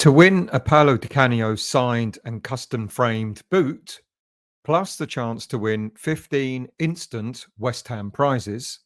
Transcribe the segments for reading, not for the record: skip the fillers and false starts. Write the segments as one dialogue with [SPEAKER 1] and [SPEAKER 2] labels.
[SPEAKER 1] To win a Paolo Di Canio signed and custom framed boot, plus the chance to win 15 instant West Ham prizes,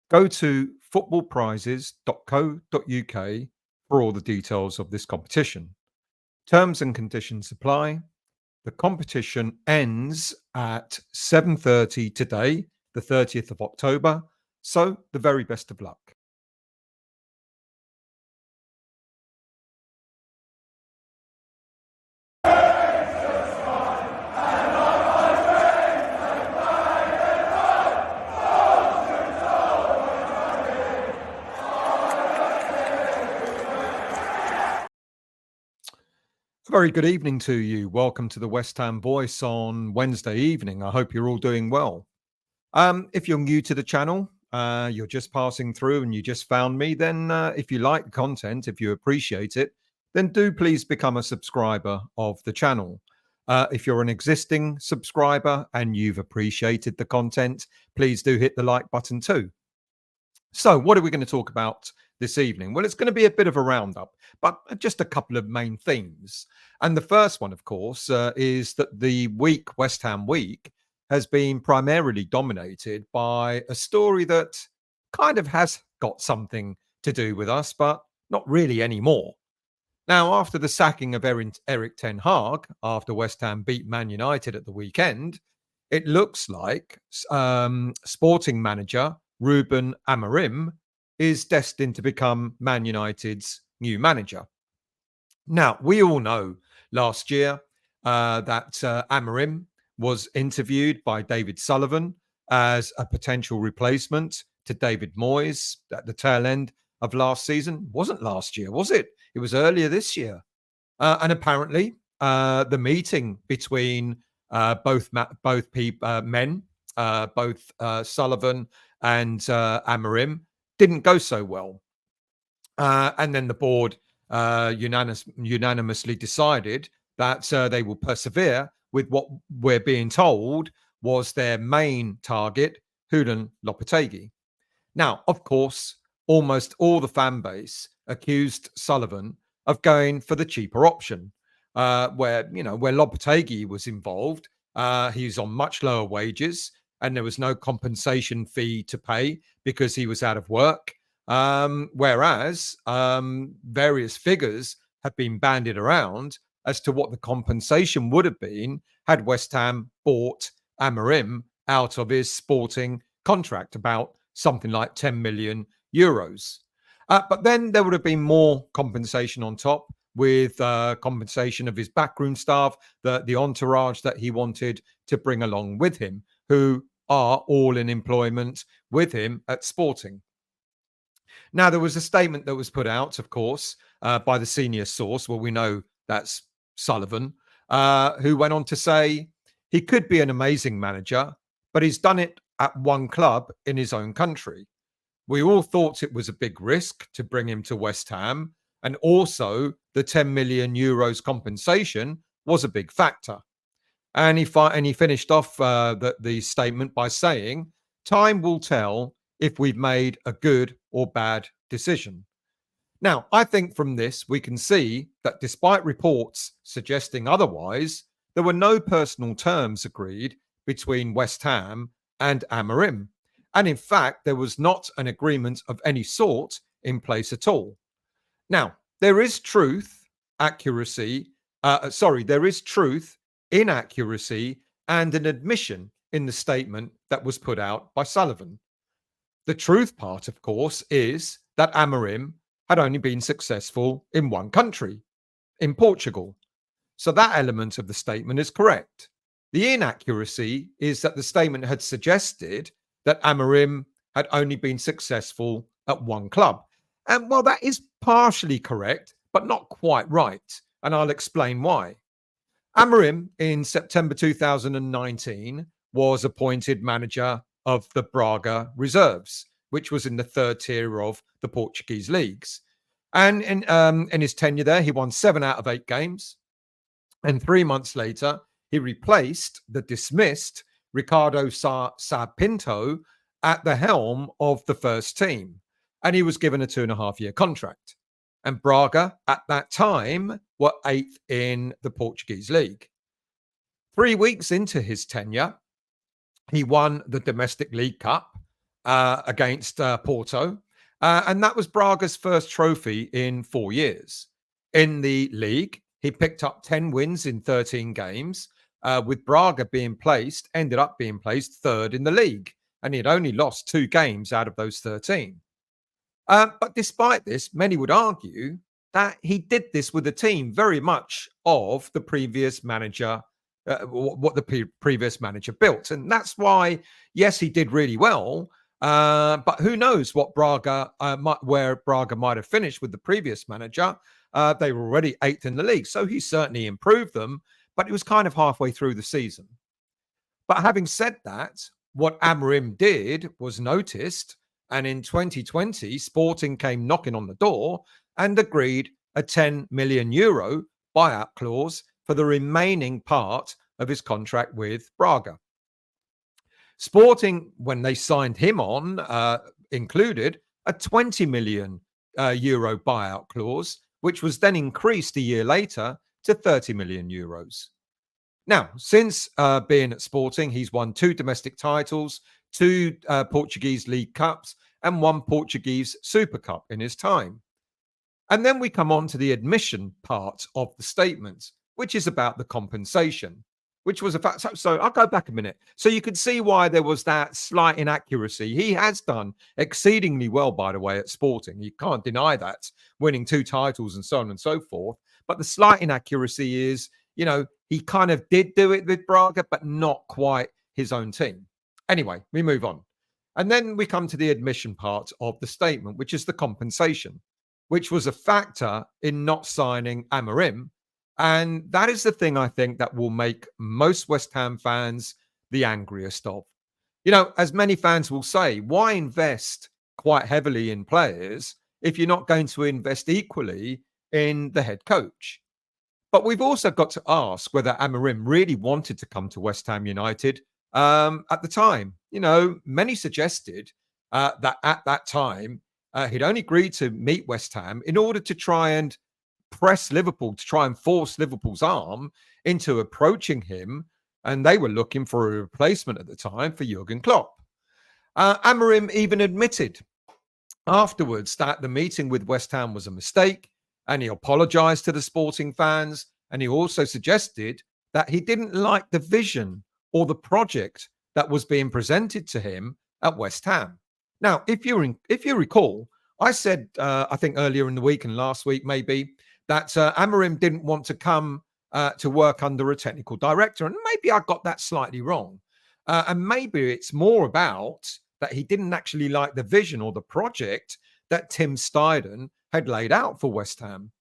[SPEAKER 1] go to footballprizes.co.uk for all the details of this competition. Terms and conditions apply. The competition ends at 7:30 today, the 30th of October. So the very best of luck. A very good evening to you. Welcome to the West Ham Voice on Wednesday evening. I hope you're all doing well. If you're new to the channel, you're just passing through and you just found me, then if you like the content, if you appreciate it, then do please become a subscriber of the channel. If you're an existing subscriber and you've appreciated the content, please do hit the like button too. So, what are we going to talk about this evening? Well, it's going to be a bit of a roundup, but just a couple of main themes. And the first one, of course, is that the week, West Ham week, has been primarily dominated by a story that kind of has got something to do with us, but not really anymore. Now, after the sacking of Eric Ten Hag, after West Ham beat Man United at the weekend, it looks like sporting manager Ruben Amorim is destined to become Man United's new manager. Now, we all know last year that Amorim was interviewed by David Sullivan as a potential replacement to David Moyes at the tail end of last season. Wasn't last year, was it? It was earlier this year. And apparently, the meeting between both men, both Sullivan and Amorim, didn't go so well. And then the board unanimously decided that they will persevere with what we're being told was their main target, Julian Lopetegui. Now, of course, almost all the fan base accused Sullivan of going for the cheaper option, where Lopetegui was involved. He was on much lower wages, and there was no compensation fee to pay because he was out of work. Whereas various figures have been bandied around as to what the compensation would have been had West Ham bought Amorim out of his sporting contract, about something like 10 million euros. But then there would have been more compensation on top, with compensation of his backroom staff, the entourage that he wanted to bring along with him, who are all in employment with him at Sporting. Now, there was a statement that was put out, of course, by the senior source. Well, we know that's Sullivan, who went on to say he could be an amazing manager, but he's done it at one club in his own country. We all thought it was a big risk to bring him to West Ham, and also the 10 million euros compensation was a big factor. And he finished off the statement by saying, "Time will tell if we've made a good or bad decision." Now, I think from this, we can see that despite reports suggesting otherwise, there were no personal terms agreed between West Ham and Amorim. And in fact, there was not an agreement of any sort in place at all. Now, there is truth, there is truth, inaccuracy, and an admission in the statement that was put out by Sullivan. The truth part, of course, is that Amorim had only been successful in one country, in Portugal. So that element of the statement is correct. The inaccuracy is that the statement had suggested that Amorim had only been successful at one club. And well, that is partially correct, but not quite right. And I'll explain why. Amorim, in September 2019, was appointed manager of the Braga Reserves, which was in the third tier of the Portuguese leagues. And in his tenure there, he won 7 out of 8 games. And 3 months later, he replaced the dismissed Ricardo Sá Pinto at the helm of the first team. And he was given a 2.5-year contract. And Braga, at that time, were 8th in the Portuguese league. 3 weeks into his tenure, he won the Domestic League Cup against Porto. And that was Braga's first trophy in 4 years. In the league, he picked up 10 wins in 13 games, with Braga ended up being placed third in the league. And he had only lost 2 games out of those 13. But despite this, many would argue that he did this with a team very much of the previous manager, what the previous manager built. And that's why, yes, he did really well. But who knows what where Braga might have finished with the previous manager. They were already 8th in the league. So he certainly improved them, but it was kind of halfway through the season. But having said that, what Amorim did was noticed. And in 2020, Sporting came knocking on the door and agreed a 10 million euro buyout clause for the remaining part of his contract with Braga. Sporting, when they signed him on, included a 20 million euro buyout clause, which was then increased a year later to 30 million euros. Now, since being at Sporting, he's won 2 domestic titles, 2 Portuguese League Cups, and 1 Portuguese Super Cup in his time. And then we come on to the admission part of the statement, which is about the compensation, which was a fact. So I'll go back a minute. So you can see why there was that slight inaccuracy. He has done exceedingly well, by the way, at Sporting. You can't deny that, winning 2 titles and so on and so forth. But the slight inaccuracy is, he kind of did do it with Braga, but not quite his own team. Anyway, we move on. And then we come to the admission part of the statement, which is the compensation, which was a factor in not signing Amorim. And that is the thing I think that will make most West Ham fans the angriest of. As many fans will say, why invest quite heavily in players if you're not going to invest equally in the head coach? But we've also got to ask whether Amorim really wanted to come to West Ham United at the time. Many suggested that at that time he'd only agreed to meet West Ham in order to try and press Liverpool, to try and force Liverpool's arm into approaching him. And they were looking for a replacement at the time for Jurgen Klopp. Amorim even admitted afterwards that the meeting with West Ham was a mistake, and he apologized to the Sporting fans. And he also suggested that he didn't like the vision or the project that was being presented to him at West Ham. Now, if you recall, I said, I think earlier in the week and last week maybe, that Amorim didn't want to come to work under a technical director. And maybe I got that slightly wrong. And maybe it's more about that he didn't actually like the vision or the project that Tim Steidten had laid out for West Ham.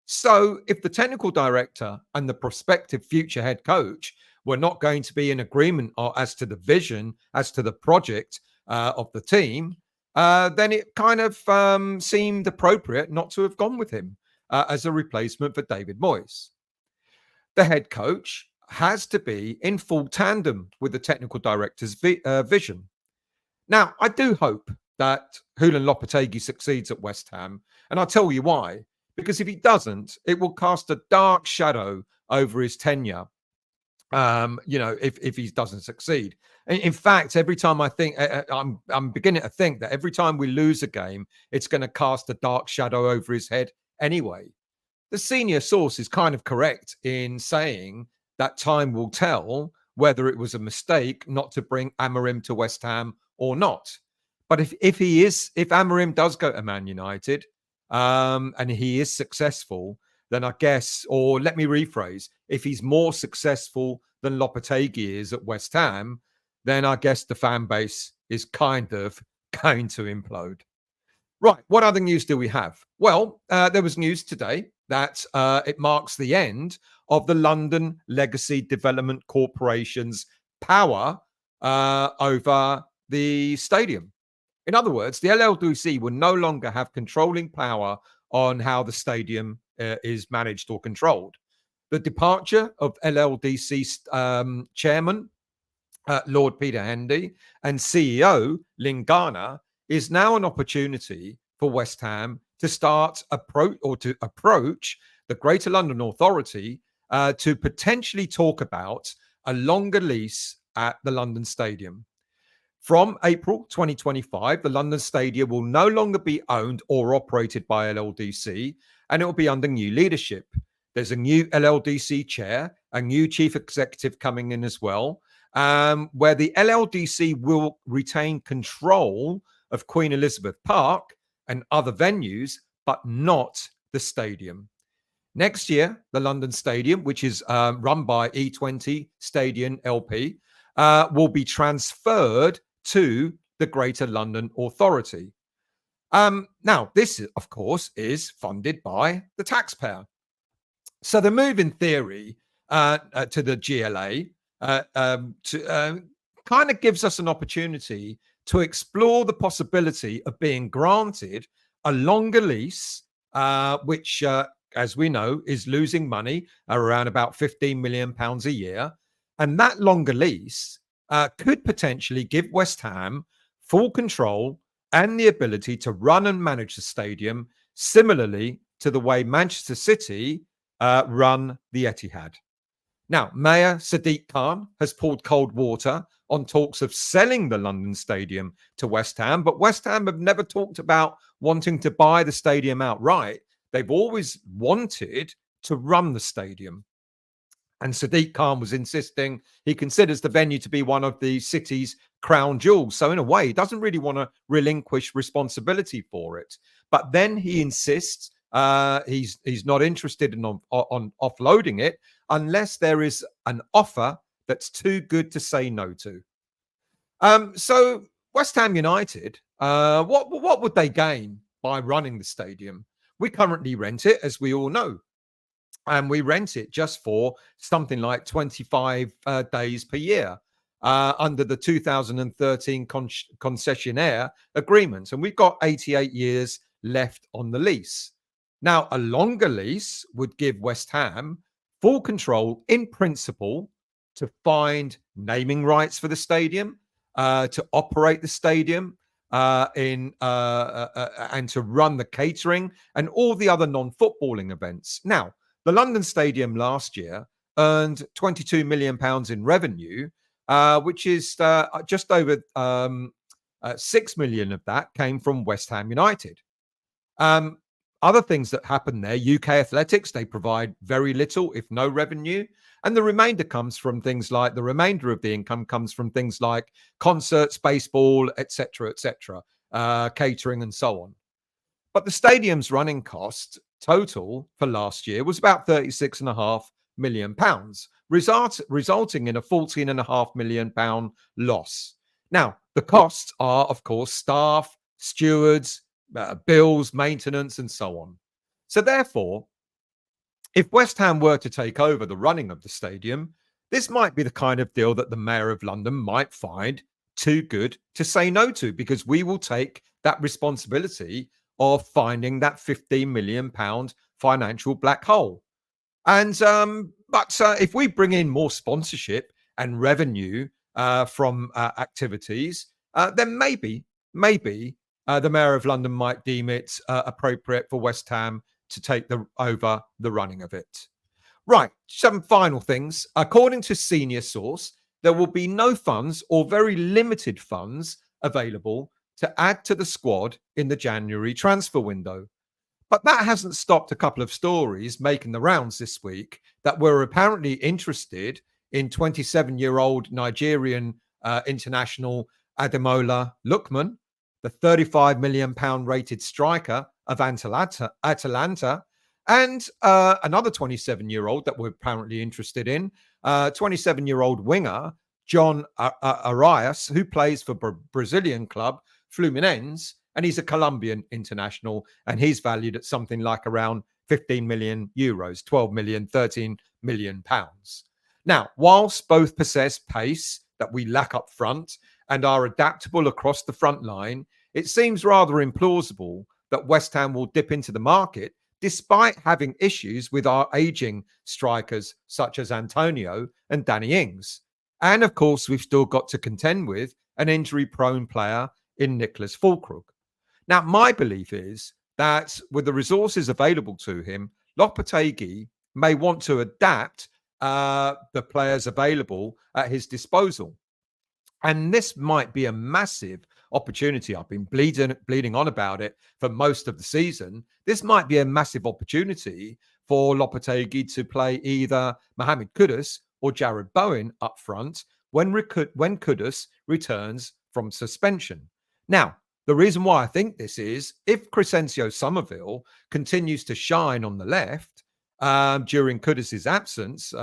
[SPEAKER 1] So if the technical director and the prospective future head coach were not going to be in agreement as to the vision, as to the project of the team, then it kind of seemed appropriate not to have gone with him as a replacement for David Moyes. The head coach has to be in full tandem with the technical director's vision. Now, I do hope that Julen Lopetegui succeeds at West Ham, and I'll tell you why. Because if he doesn't, it will cast a dark shadow over his tenure. If he doesn't succeed. In fact, every time I think, I'm beginning to think that every time we lose a game, it's going to cast a dark shadow over his head anyway. The senior source is kind of correct in saying that time will tell whether it was a mistake not to bring Amorim to West Ham or not. But if Amorim does go to Man United, and he is successful, then I guess, or let me rephrase, if he's more successful than Lopetegui is at West Ham, then I guess the fan base is kind of going to implode. Right, what other news do we have? Well, there was news today that it marks the end of the London Legacy Development Corporation's power over the stadium. In other words, the LLDC will no longer have controlling power on how the stadium is managed or controlled. The departure of LLDC chairman, Lord Peter Hendy, and CEO Lingana is now an opportunity for West Ham to approach the Greater London Authority to potentially talk about a longer lease at the London Stadium. From April 2025, the London Stadium will no longer be owned or operated by LLDC, and it will be under new leadership. There's a new LLDC chair, a new chief executive coming in as well, where the LLDC will retain control of Queen Elizabeth Park and other venues, but not the stadium. Next year, the London Stadium, which is run by E20 Stadium LP, will be transferred to the Greater London Authority. Now, this, of course, is funded by the taxpayer. So the move, in theory, to the GLA kind of gives us an opportunity to explore the possibility of being granted a longer lease, which, as we know, is losing money around about £15 million a year. And that longer lease could potentially give West Ham full control and the ability to run and manage the stadium, similarly to the way Manchester City run the Etihad. Now, Mayor Sadiq Khan has poured cold water on talks of selling the London Stadium to West Ham, but West Ham have never talked about wanting to buy the stadium outright. They've always wanted to run the stadium. And Sadiq Khan was insisting he considers the venue to be one of the city's crown jewels. So in a way, he doesn't really want to relinquish responsibility for it. But then he insists he's not interested in on offloading it unless there is an offer that's too good to say no to. So West Ham United, what would they gain by running the stadium? We currently rent it, as we all know. And we rent it just for something like 25 days per year under the 2013 concessionaire agreement. And we've got 88 years left on the lease. Now, a longer lease would give West Ham full control in principle to find naming rights for the stadium, to operate the stadium, and to run the catering and all the other non-footballing events. Now, the London Stadium last year earned £22 million in revenue, which is just over 6 million of that came from West Ham United. Other things that happen there, UK Athletics, they provide very little, if no revenue. And the remainder comes from things like, the remainder of the income comes from things like concerts, baseball, etc., catering and so on. But the stadium's running cost total for last year was about £36.5 million, resulting in a £14.5 million loss. Now, the costs are, of course, staff, stewards, bills, maintenance, and so on. So therefore, if West Ham were to take over the running of the stadium, this might be the kind of deal that the Mayor of London might find too good to say no to, because we will take that responsibility of finding that £15 million financial black hole. And but if we bring in more sponsorship and revenue from activities, then maybe the Mayor of London might deem it appropriate for West Ham to take over the running of it. Right, some final things. According to senior source, there will be no funds or very limited funds available to add to the squad in the January transfer window. But that hasn't stopped a couple of stories making the rounds this week that were apparently interested in 27-year-old Nigerian international Ademola Lookman, the £35 million rated striker of Atalanta, and another 27-year-old that we're apparently interested in, 27-year-old winger John Arias, who plays for Brazilian club Fluminense, and he's a Colombian international, and he's valued at something like around 15 million euros, 12 million, 13 million pounds. Now, whilst both possess pace that we lack up front and are adaptable across the front line, it seems rather implausible that West Ham will dip into the market despite having issues with our aging strikers such as Antonio and Danny Ings. And of course, we've still got to contend with an injury-prone player in Nicholas Fulkrug. Now, my belief is that with the resources available to him, Lopetegui may want to adapt the players available at his disposal. And this might be a massive opportunity. I've been bleeding on about it for most of the season. This might be a massive opportunity for Lopetegui to play either Mohamed Kudus or Jared Bowen up front when Kudus returns from suspension. Now, the reason why I think this is if Crescencio Somerville continues to shine on the left during Kudus's absence,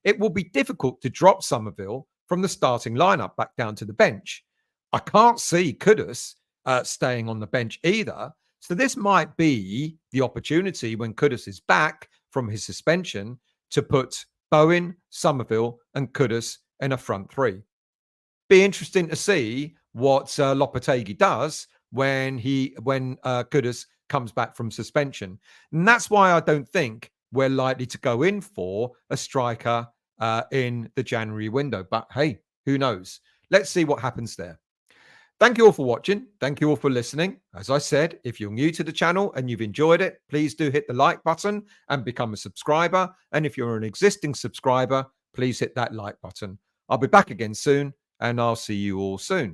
[SPEAKER 1] it will be difficult to drop Somerville from the starting lineup back down to the bench. I can't see Kudus staying on the bench either. So this might be the opportunity when Kudus is back from his suspension to put Bowen, Somerville, and Kudus in a front three. Be interesting to see what Lopetegui does when Kudus comes back from suspension. And that's why I don't think we're likely to go in for a striker in the January window. But hey, who knows? Let's see what happens there. Thank you all for watching. Thank you all for listening. As I said, if you're new to the channel and you've enjoyed it, please do hit the like button and become a subscriber. And if you're an existing subscriber, please hit that like button. I'll be back again soon, and I'll see you all soon.